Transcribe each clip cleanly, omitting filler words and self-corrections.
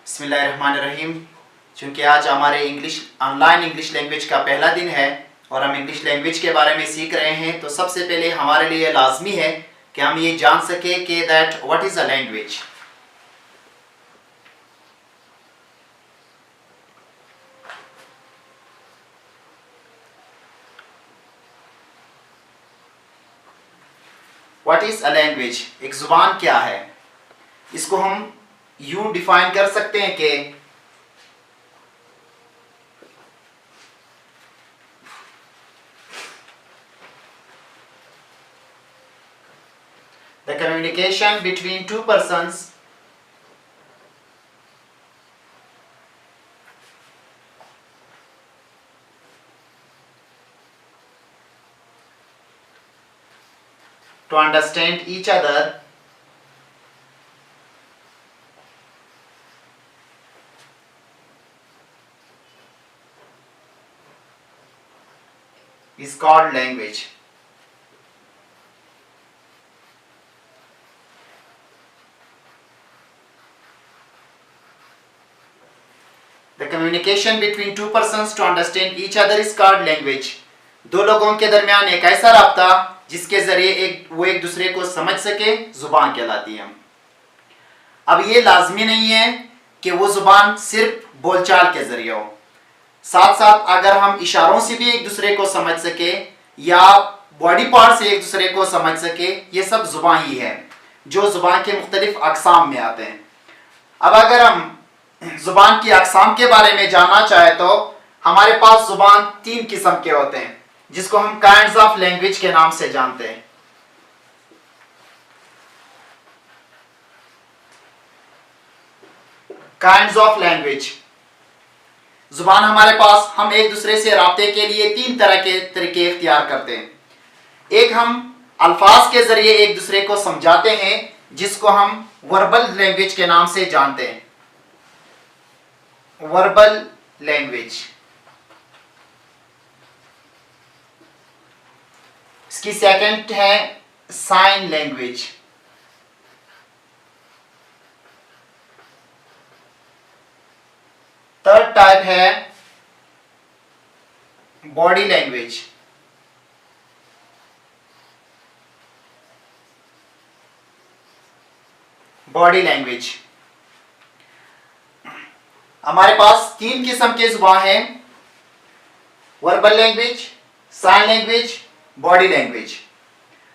बिस्मिल्लाहिर्रहमानिर्रहीम। चूँकि आज हमारे ऑनलाइन इंग्लिश लैंग्वेज का पहला दिन है और हम इंग्लिश लैंग्वेज के बारे में सीख रहे हैं, तो सबसे पहले हमारे लिए लाजमी है कि हम ये जान सकें कि that what is a language. What is a language, एक ज़ुबान क्या है। इसको हम यूँ डिफाइन कर सकते हैं कि the communication between two persons to understand each other is called language. The communication between two persons to understand each other is called language. दो लोगों के दरमियान एक ऐसा राब्ता जिसके जरिए वो एक दूसरे को समझ सके, जुबान कहलाती है। अब ये लाजमी नहीं है कि वो जुबान सिर्फ बोलचाल के जरिए हो, साथ साथ अगर हम इशारों से भी एक दूसरे को समझ सके या बॉडी पार्ट से एक दूसरे को समझ सके, ये सब जुबान ही है जो जुबान के मुख्तलिफ अकसाम में आते हैं। अब अगर हम जुबान की अकसाम के बारे में जानना चाहे तो हमारे पास जुबान 3 किस्म के होते हैं, जिसको हम काइंड्स ऑफ लैंग्वेज के नाम से जानते हैं। काइंड्स ऑफ लैंग्वेज, जुबान हमारे पास, हम एक दूसरे से राब्ते के लिए 3 तरह के तरीके इख्तियार करते हैं। एक, हम अल्फाज के जरिए एक दूसरे को समझाते हैं, जिसको हम वर्बल लैंग्वेज के नाम से जानते हैं। Verbal language. इसकी सेकंड है साइन लैंग्वेज। थर्ड टाइप है बॉडी लैंग्वेज। बॉडी लैंग्वेज, हमारे पास 3 किस्म के जुबान हैं, verbal language, sign language, body language.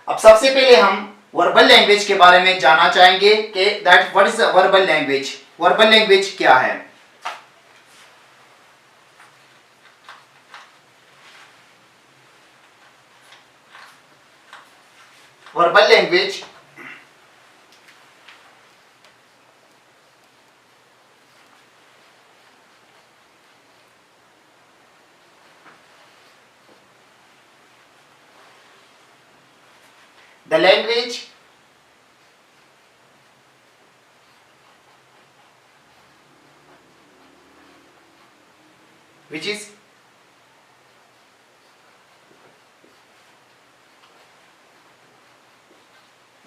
अब सबसे पहले हम वर्बल लैंग्वेज के बारे में जानना चाहेंगे कि that what is a verbal language. Verbal language क्या है। Verbal language the language which is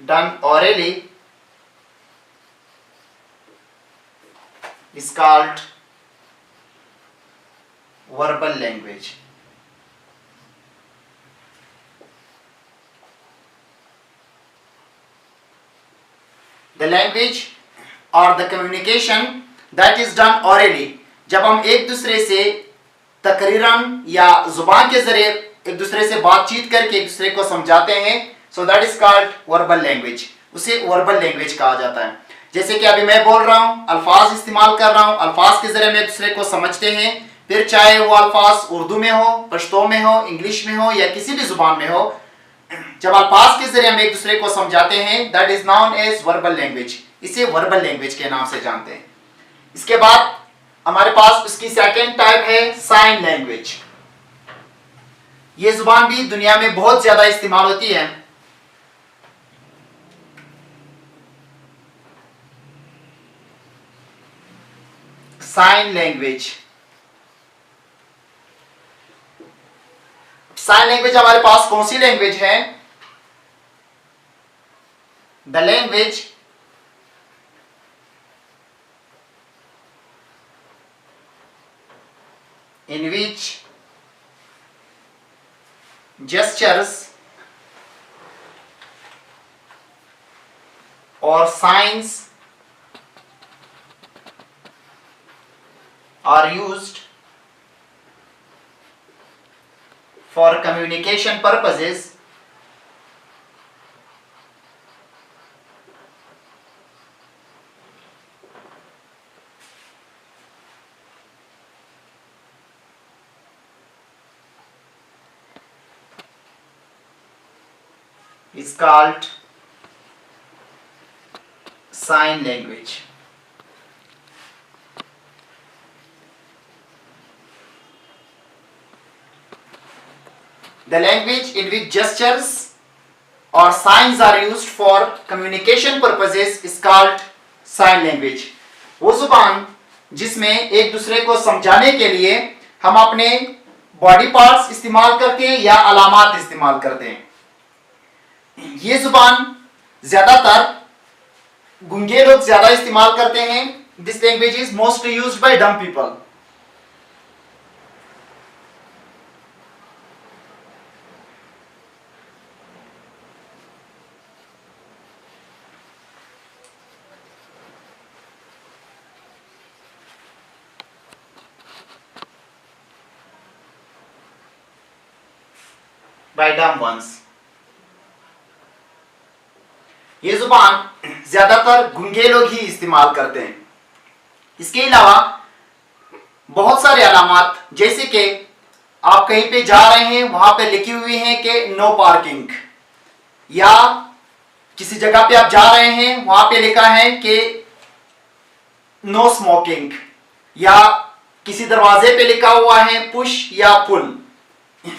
done orally is called verbal language. The language or the communication that is done orally, जब हम एक दूसरे से तकरीरन या जुबान के जरिए एक दूसरे से बातचीत करके एक दूसरे को समझाते हैं, so that is called verbal language. उसे वर्बल लैंग्वेज कहा जाता है। जैसे कि अभी मैं बोल रहा हूँ, अल्फाज इस्तेमाल कर रहा हूँ, अल्फाज के जरिए हम एक दूसरे को समझते हैं, फिर चाहे वो अल्फाज उर्दू में हो, पश्तो में हो, इंग्लिश में हो या किसी भी जुबान में हो, जब अल्फाज के जरिए हम एक दूसरे को समझाते हैं, that is known as verbal language. इसे वर्बल लैंग्वेज के नाम से जानते हैं। इसके बाद हमारे पास उसकी सेकंड टाइप है साइन लैंग्वेज। ये जुबान भी दुनिया में बहुत ज्यादा इस्तेमाल होती है। साइन लैंग्वेज, साइन लैंग्वेज हमारे पास कौन सी लैंग्वेज है। The language in which gestures or signs are used for communication purposes is called sign language. The language in which gestures or signs are used for communication purposes is called sign language. वो जुबान जिसमें एक दूसरे को समझाने के लिए हम अपने बॉडी पार्ट्स इस्तेमाल करते हैं या अलामात इस्तेमाल करते हैं. ये जुबान ज्यादातर गूंगे लोग ज्यादा इस्तेमाल करते हैं. This language is mostly used by dumb people. by dumb ones. ये जुबान ज्यादातर गूंगे लोग ही इस्तेमाल करते हैं. इसके अलावा बहुत सारे अलामात, जैसे कि आप कहीं पे जा रहे हैं वहां पे लिखी हुई है कि नो पार्किंग, या किसी जगह पे आप जा रहे हैं वहां पे लिखा है कि नो स्मोकिंग, या किसी दरवाजे पे लिखा हुआ है पुश या पुल.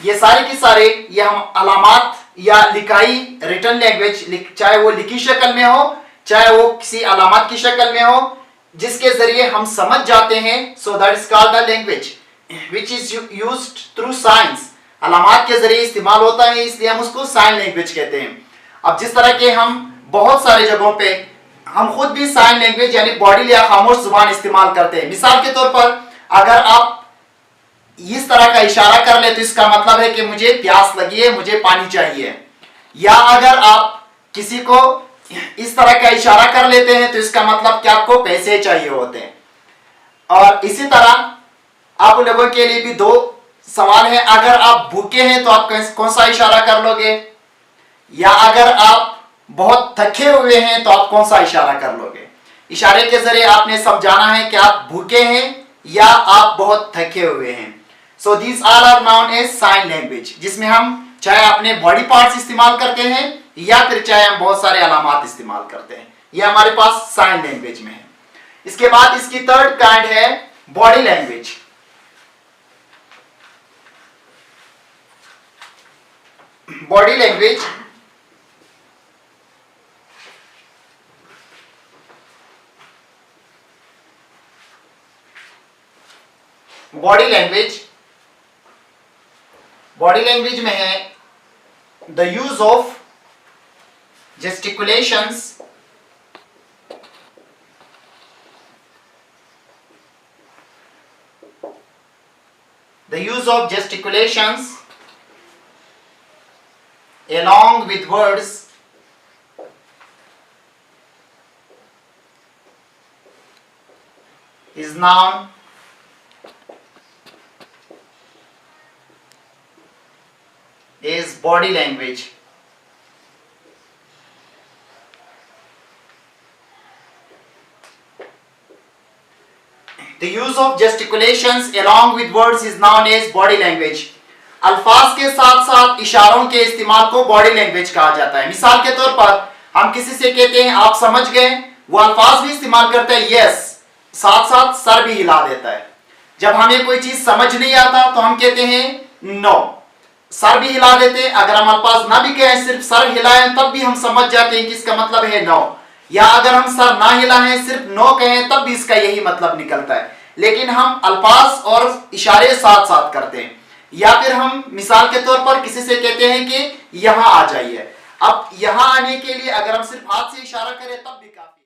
ये सारे के सारे ये हम अलामात या लिखाई रिटन लैंग्वेज, चाहे वो लिखी शक्ल में हो चाहे वो किसी अलामत की शक्ल में हो, जिसके जरिए हम समझ जाते हैं. So that is called the language which is used through science. अलामत के जरिए इस्तेमाल होता है, इसलिए हम उसको साइन लैंग्वेज कहते हैं. अब जिस तरह के हम बहुत सारे जगहों पे हम खुद भी साइन लैंग्वेज यानी बॉडी या खामोश जुबान इस्तेमाल करते हैं. मिसाल के तौर पर अगर आप इस तरह का इशारा कर ले तो इसका मतलब है कि मुझे प्यास लगी है, मुझे पानी चाहिए. या अगर आप किसी को इस तरह का इशारा कर लेते हैं तो इसका मतलब कि आपको पैसे चाहिए होते हैं. और इसी तरह आप लोगों के लिए भी दो सवाल है. अगर आप भूखे हैं तो आप कौन सा इशारा कर लोगे, या अगर आप बहुत थके हुए हैं तो आप कौन सा इशारा कर लोगे. इशारे के जरिए आपने समझाना है कि आप भूखे हैं या आप बहुत थके हुए हैं. So these all are known as sign language, जिसमें हम चाहे अपने बॉडी पार्ट्स इस्तेमाल करते हैं या फिर चाहे हम बहुत सारे अलामात इस्तेमाल करते हैं. ये हमारे पास साइन लैंग्वेज में है. इसके बाद इसकी थर्ड काइंड है body language. Body language body language में है the use of gesticulations along with words is known as body language. The use of gesticulations along with words is known as body language. अल्फाज के साथ साथ इशारों के इस्तेमाल को बॉडी लैंग्वेज कहा जाता है. मिसाल के तौर पर हम किसी से कहते हैं आप समझ गए, वो अल्फाज भी इस्तेमाल करता है यस, साथ साथ सर भी हिला देता है. जब हमें कोई चीज समझ नहीं आता तो हम कहते हैं नो, सर भी हिला देते हैं. अगर हम अल्फाज ना भी कहें सिर्फ सर हिलाएं तब भी हम समझ जाते हैं कि इसका मतलब है नो. या अगर हम सर ना हिलाएं सिर्फ नो कहें तब भी इसका यही मतलब निकलता है. लेकिन हम अल्फाज और इशारे साथ साथ करते हैं. या फिर हम मिसाल के तौर पर किसी से कहते हैं कि यहां आ जाइए. अब यहां आने के लिए अगर हम सिर्फ हाथ से इशारा करें तब भी काफी